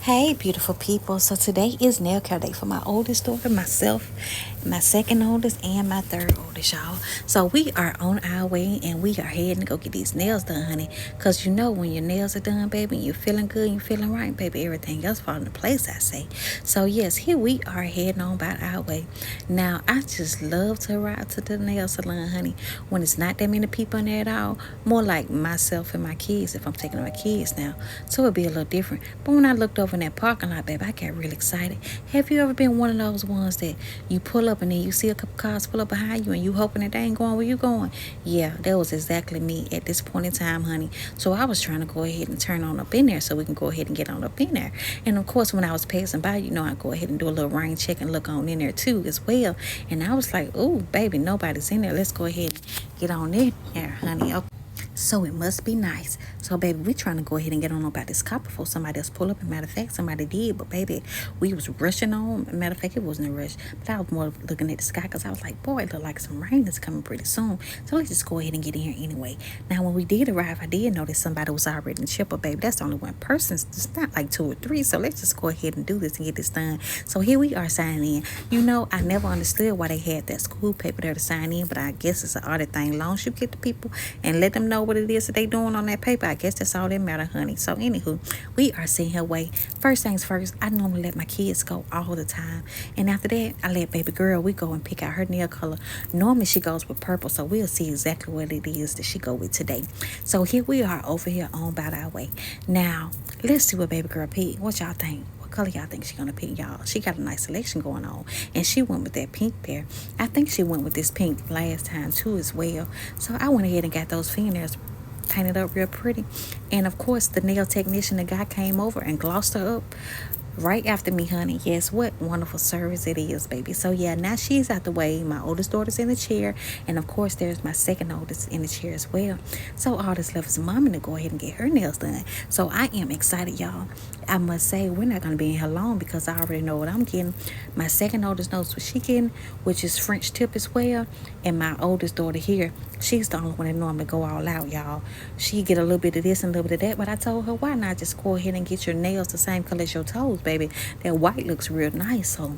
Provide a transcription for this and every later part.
Hey, beautiful people. So today is nail care day for my oldest daughter, myself, my second oldest, and my third oldest, y'all. So we are on our way and we are heading to go get these nails done, honey. Because you know when your nails are done, baby, and you're feeling good and you're feeling right, baby, everything else falls into place, I say. So yes, here we are heading on about our way. Now, I just love to ride to the nail salon, honey, when it's not that many people in there at all. More like myself and my kids if I'm taking my kids now. So it'll be a little different. But when I looked over in that parking lot, baby, I got really excited. Have you ever been one of those ones that you pull up and then you see a couple cars pull up behind you and you hoping that they ain't going where you going? Yeah, that was exactly me at this point in time, honey. So I was trying to go ahead and turn on up in there so we can go ahead and get on up in there. And of course, when I was passing by, I go ahead and do a little rain check and look on in there too as well. And I was like, oh, baby, nobody's in there. Let's go ahead and get on in there, honey. Okay. So it must be nice. So, baby, we trying to go ahead and get on about this car before somebody else pull up. And matter of fact, somebody did. But, baby, we was rushing on. Matter of fact, it wasn't a rush. But I was more looking at the sky because I was like, boy, it look like some rain is coming pretty soon. So let's just go ahead and get in here anyway. Now, when we did arrive, I did notice somebody was already in the chipper, baby. That's only one person. It's not like two or three. So let's just go ahead and do this and get this done. So here we are signing in. I never understood why they had that school paper there to sign in. But I guess it's an audit thing. Long as you get the people and let them know what it is that they doing on that paper, I guess that's all that matter, honey. So anywho, we are seeing her way. First things first, I normally let my kids go all the time, and after that I let baby girl, we go and pick out her nail color. Normally she goes with purple, so we'll see exactly what it is that she go with today. So here we are over here on about our way. Now let's see what baby girl picked. What y'all think? What color y'all think she gonna pick, y'all? She got a nice selection going on, and she went with that pink there. I think she went with this pink last time too as well. So I went ahead and got those fingernails painted up real pretty. And of course, the nail technician, the guy came over and glossed her up right after me, honey. Yes, what wonderful service it is, baby. So yeah, now she's out the way. My oldest daughter's in the chair, and of course there's my second oldest in the chair as well. So all that's left is mommy to go ahead and get her nails done. So I am excited, y'all. I must say we're not going to be in here long because I already know what I'm getting. My second oldest knows what she getting, which is French tip as well. And my oldest daughter here, she's the only one that normally go all out, y'all. She get a little bit of this and a little bit of that, but I told her, why not just go ahead and get your nails the same color as your toes, baby? That white looks real nice, so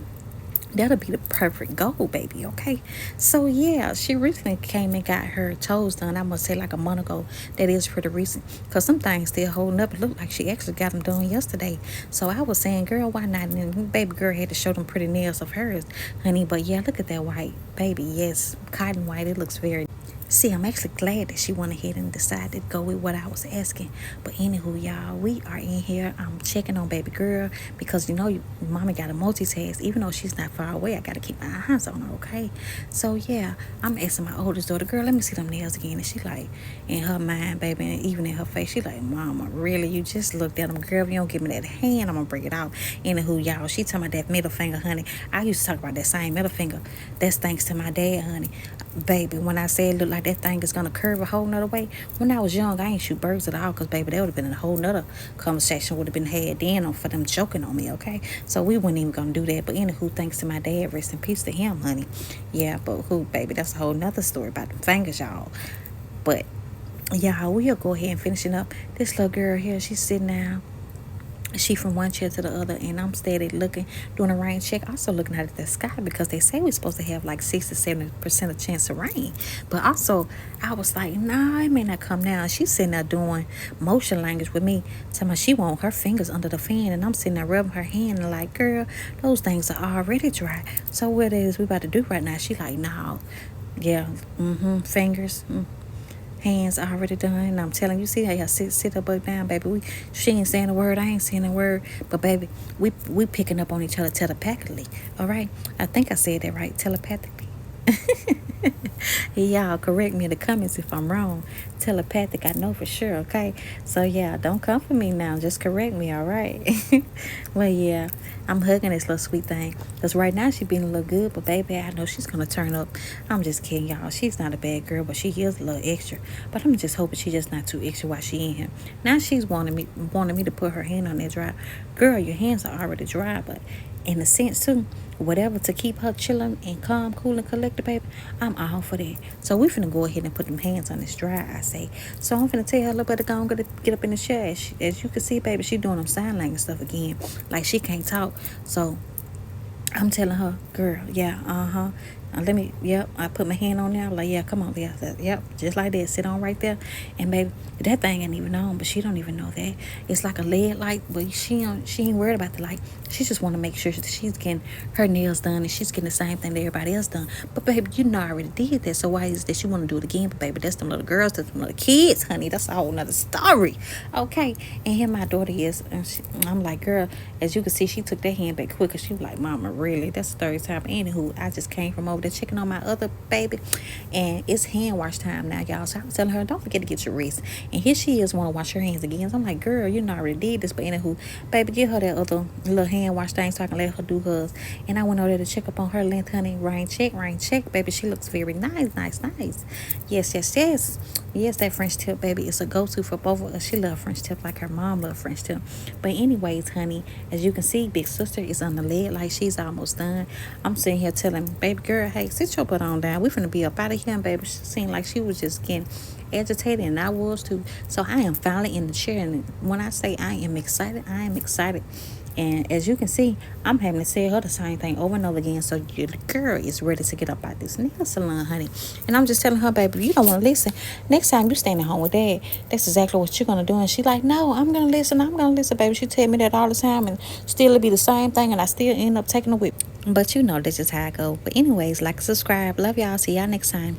that'll be the perfect goal, baby, okay? So yeah, she recently came and got her toes done. I must say like a month ago. That is pretty recent, because some things still holding up. It looked like she actually got them done yesterday. So I was saying, girl, why not? And baby girl had to show them pretty nails of hers, honey. But yeah, look at that white, baby. Yes, cotton white. It looks very. See, I'm actually glad that she went ahead and decided to go with what I was asking. But anywho, y'all, we are in here. I'm checking on baby girl because mommy got to multitask. Even though she's not far away, I got to keep my eyes on her, okay? So yeah, I'm asking my oldest daughter, girl, let me see them nails again. And she like, in her mind, baby, and even in her face, she like, mama, really? You just looked at them, girl. If you don't give me that hand, I'm gonna break it out. Anywho, y'all, she talking about that middle finger, honey. I used to talk about that same middle finger. That's thanks to my dad, honey. Baby, when I said it looked like that thing is gonna curve a whole nother way, when I was young, I ain't shoot birds at all, because baby, that would have been a whole nother conversation would have been had then for them joking on me, okay? So we weren't even gonna do that. But anywho, thanks to my dad, rest in peace to him, honey. Yeah, but who, baby, that's a whole nother story about them fingers, y'all. But yeah, we'll go ahead and finishing up. This little girl here, she's sitting down. She from one chair to the other, and I'm steady looking, doing a rain check, also looking out at the sky, because they say we're supposed to have like 60-70% of chance of rain. But also I was like, nah, it may not come now. She's sitting there doing motion language with me, telling me she want her fingers under the fan, and I'm sitting there rubbing her hand and like, girl, those things are already dry. So what it is we about to do right now? She like, no. Yeah, fingers, hands already done. And I'm telling you, see how y'all sit up or down, baby. She ain't saying a word, I ain't saying a word, but baby, we picking up on each other telepathically. All right, I think I said that right, telepathically. Y'all correct me in the comments if I'm wrong. Telepathic, I know for sure, okay? So yeah, don't come for me now, just correct me, all right? Well, yeah, I'm hugging this little sweet thing, because right now she being a little good, but baby, I know she's gonna turn up. I'm just kidding, y'all. She's not a bad girl, but she is a little extra. But I'm just hoping she's just not too extra while she in here. Now she's wanting me to put her hand on that dry. Girl, your hands are already dry, but in a sense too, whatever to keep her chilling and calm, cool, and collected, baby, I'm all for that. So we finna go ahead and put them hands on this dry, I say. So I'm finna tell her a little bit to go and get up in the chair. As you can see, baby, she doing them sign language stuff again. Like she can't talk. So I'm telling her, girl, yeah, let me, yep. I put my hand on there. I'm like, yeah, come on, yeah, yep, just like that. Sit on right there, and baby, that thing ain't even on, but she don't even know that it's like a LED light. But she ain't worried about the light. She just want to make sure that she's getting her nails done and she's getting the same thing that everybody else done. But baby, you know I already did that. So why is it that she want to do it again? But baby, that's them little girls, that's them little kids, honey. That's a whole nother story. Okay, and here my daughter is, and I'm like, girl, as you can see, she took that hand back quick, cause she was like, Mama, really? That's the third time. Anywho, I just came from over there checking on my other baby, and it's hand wash time now, y'all. So I was telling her, don't forget to get your wrist. And here she is, want to wash her hands again. So I'm like, girl, you know I already did this. But anywho, baby, get her that other little hand wash thing so I can let her do hers. And I went over there to check up on her length, honey. Rain check, baby. She looks very nice. Yes. Yes, that French tip, baby, is a go-to for both of us. She love French tip like her mom love French tip. But anyways, honey, as you can see, big sister is on the lid like she's almost done. I'm sitting here telling baby girl, hey, sit your butt on down. We finna be up out of here, and baby, she seemed like she was just getting agitated, and I was too. So I am finally in the chair, and when I say I am excited, I am excited. And as you can see, I'm having to tell her the same thing over and over again. So your girl is ready to get up out this nail salon, honey. And I'm just telling her, baby, you don't want to listen. Next time you staying at home with dad, that's exactly what you're going to do. And she like, no, I'm going to listen, baby. She tell me that all the time, and still it be the same thing, and I still end up taking a whip. But you know, that's just how I go. But anyways, like, subscribe. Love y'all. See y'all next time.